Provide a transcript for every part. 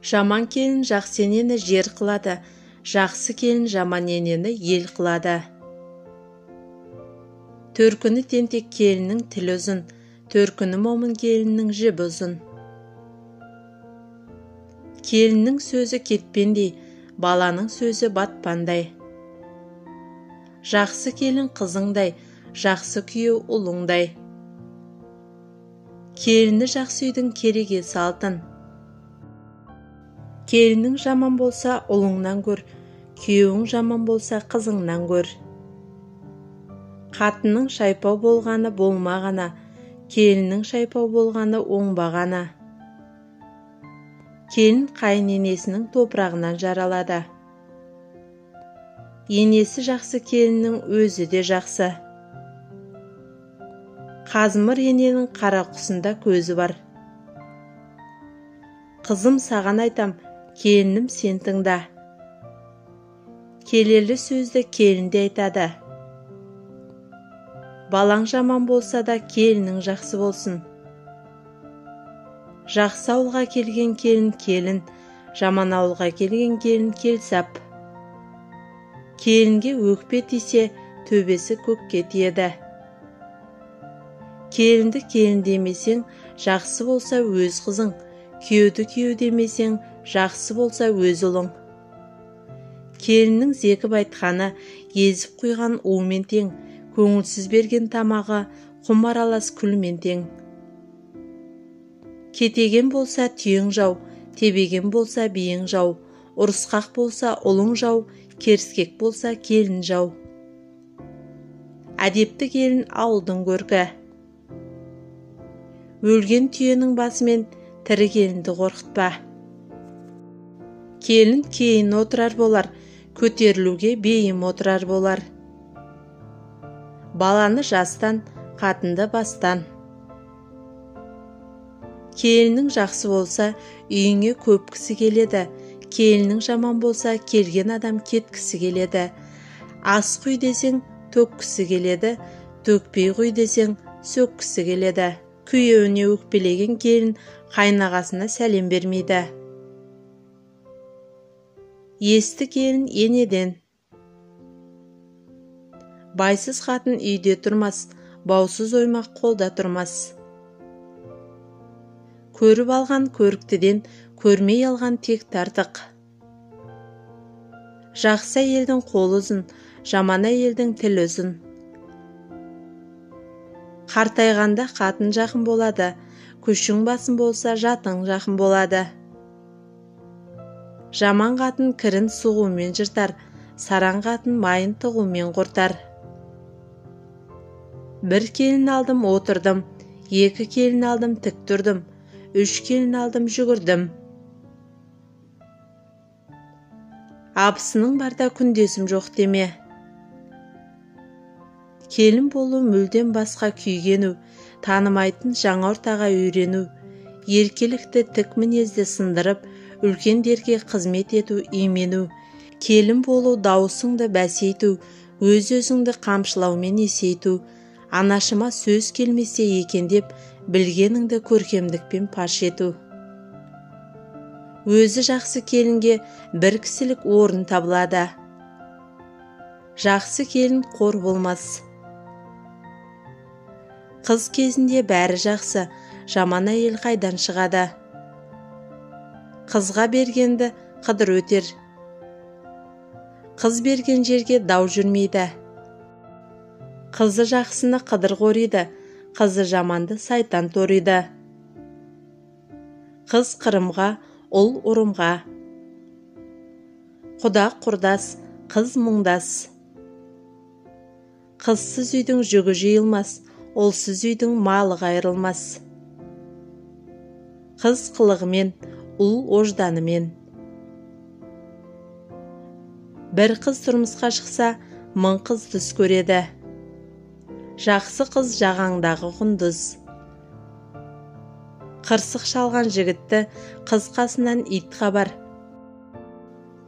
Жаман келін жақсы енені жер қылады, жақсы келін жаман енені ел қылады. Төркіні тентек келіннің тілі ұзын, төркіні момын келіннің жібі ұзын. Келіннің сөзі кетпендей, баланың сөзі батпандай. Жақсы келін қызыңдай, жақсы күйеу ұлыңдай. Келіні жақсы үйдің кереге салтын. Келінің жаман болса ұлыңнан көр, күйеуің жаман болса қызыңнан көр. Қатынның шайпау болғаны болмағана, келінің шайпау болғаны оңбағана. Келін қайын енесінің топырағынан жаралады. Енесі жақсы келіннің өзі де жақсы. Қазымыр ененің қара құсында көзі бар. Қызым саған айтам, келінім сен тыңда. Келелі сөзді келінде айтады. Балаң жаман болса да келінің жақсы болсын. Жақсы ауылға келген келін келін, жаман ауылға келген келін келсап. Келінге өкпе тисе, төбесі көкке тиеді. Келінді келін демесең, жақсы болса өз қызың, күйеуді күйеу демесең, жақсы болса өз ұлың. Келіннің зекіп айтқаны, езіп құйған уымен тең, көңілсіз берген тамағы, құм аралас күлмен тең. Кетеген болса түйең жау, тебеген болса биең жау, ұрысқақ болса ұлың жау, керіскек болса келін жау. Әдепті келін ауылдың көркі. Өлген түйенің басымен тірі келінді қорқытпа. Келін кейін отырар болар, көтерілуге бейім отырар болар. Баланы жастан, қатынды бастан. Келінің жақсы болса, үйіңе көп кісі келеді. Келінің жаман болса, келген адам кеткісі келеді. Ас құй десең, төккісі келеді. Төкпей құй десең, сөккісі келеді. Күйеуіне өкпелеген келін қайнағасына сәлем бермейді. Есті келін енеден. Байсыз қатын үйде тұрмас, баусыз оймақ қолда тұрмас. Көріп алған көріктіден, көрмей алған тек тартық. Жақсы әйелдің қолы ұзын, жаман әйелдің тілі ұзын. Қартайғанда қатын жақын болады, күшің басын болса жатың жақын болады. Жаман қатын кірін сұғумен жыртар, сараң қатын майын тығумен құртар. Бір келін алдым отырдым, екі келін алдым тік тұрдым, үш келін алдым жүгірдім. Абысының барда күндесім жоқ деме. Келін болу мүлден басқа күйгену, танымайтын жаңа ортаға үйрену, еркелікті тік мінезді сындырып, үлкендерге қызмет ету, имену. Келін болу дауысыңды бәсейту, өз-өзіңді қамшылаумен есейту, анашыма сөз келмесе екен деп, білгеніңді көркемдікпен паш ету. Өзі жақсы келінге бір кісілік орын табылады. Жақсы келін қор болмас. Қыз кезінде бәрі жақсы, жаман әйел қайдан шығады. Қызға бергенді қыдыр өтер. Қыз берген жерге дау жүрмейді. Қызы жақсыны қыдыр қориды, қызы жаманды сайтан ториды. Қыз қырымға, ұл ұрымға. Құда құрдас, қыз мұңдас. Қызсыз үйдің жүгі жиылмас, олсыз үйдің малы қайрылмас. Қыз қылығымен, ұл ожданымен. Бір қыз тұрмысқа шықса, мың қыз түс көреді. Жақсы қыз жағаңдағы құндыз. Қырсық шалған жігітті қыз қасынан ит хабар.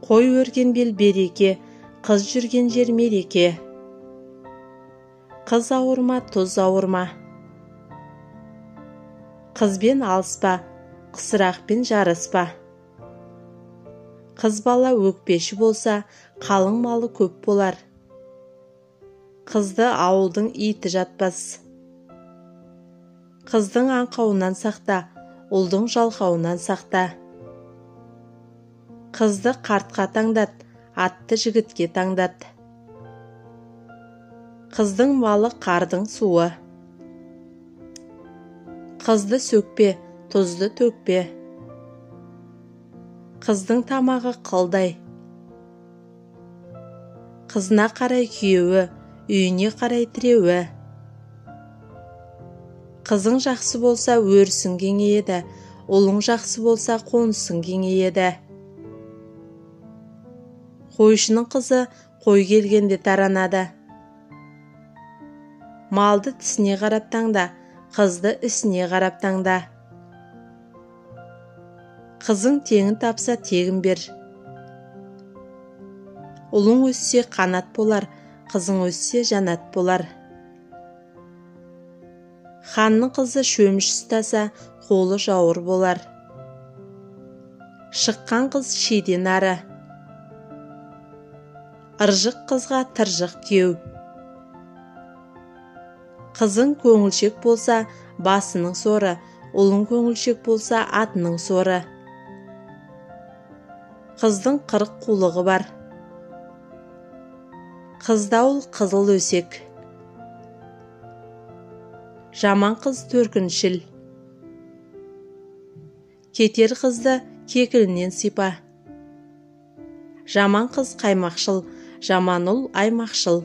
Қой өрген бел береке, қыз жүрген жер мереке. Қыз ауырма, тұз ауырма. Қызбен алыспа, қысырақпен жарыспа. Қыз бала өкпеші болса, қалың малы көп болар. Қызды ауылдың иті жатпас. Қыздың аңқауынан сақта, ұлдың жалқауынан сақта. Қызды қартқа таңдат, атты жігітке таңдат. Қыздың малы қардың суы. Қызды сөкпе, тұзды төкпе. Қыздың тамағы қылдай. Қызына қарай күйеуі, үйіне қарай тіреуі. Қызың жақсы болса, өрісің кеңейеді, ұлың жақсы болса, қонысың кеңейеді. Қойшының қызы қой келгенде таранады. Малды тісіне қарап таңда, қызды ісіне қарап таңда. Қызың теңін тапса тегін бер. Ұлың өссе қанат болар, қызың өссе жанат болар. Ханның қызы шөміш ұстаса, қолы жауыр болар. Шыққан қыз шиден ары. Ыржық қызға тыржық кеу. Қызың көңілшек болса, басының соры, ұлың көңілшек болса, атының соры. Қыздың 40 қулығы бар. Қыздауыл қызыл өсек. Жаман қыз төркіншіл. Кетер қызды кекілінен сипа. Жаман қыз қаймақшыл, жаман ұл аймақшыл.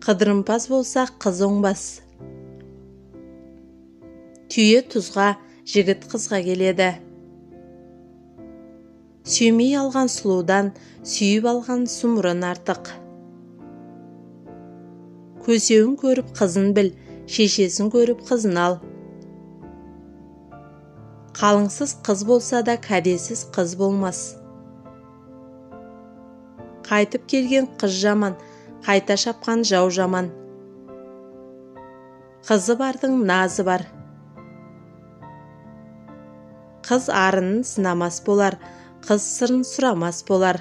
Қыдырымпаз болса қыз оңбас. Түйе тұзға, жігіт қызға келеді. Сүймей алған сұлудан, сүйіп алған сұмырын артық. Көсеуін көріп қызын біл, шешесін көріп қызын ал. Қалыңсыз қыз болса да кәдесіз қыз болмас. Қайтып келген қыз жаман, қайта шапқан жау жаман. Қызы бардың назы бар. Қыз арынын сынамас болар, қыз сырын сұрамас болар.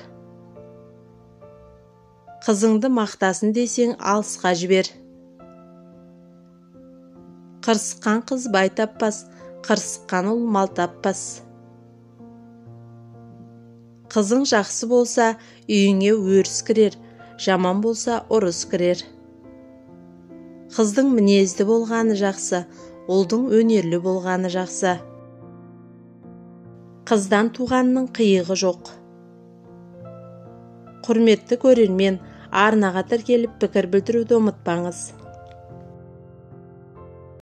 Қызыңды мақтасын десең алысқа жібер. Қырсыққан қыз бай таппас, қырсыққан ұл мал таппас. Қызың жақсы болса, үйіңе өріс кірер, жаман болса, ұрыс кірер. Қыздың мінезді болғаны жақсы, ұлдың өнерлі болғаны жақсы. Қыздан туғанның қиығы жоқ. Құрметті көрермен, арнаға тіркеліп пікір білдіруді ұмытпаңыз.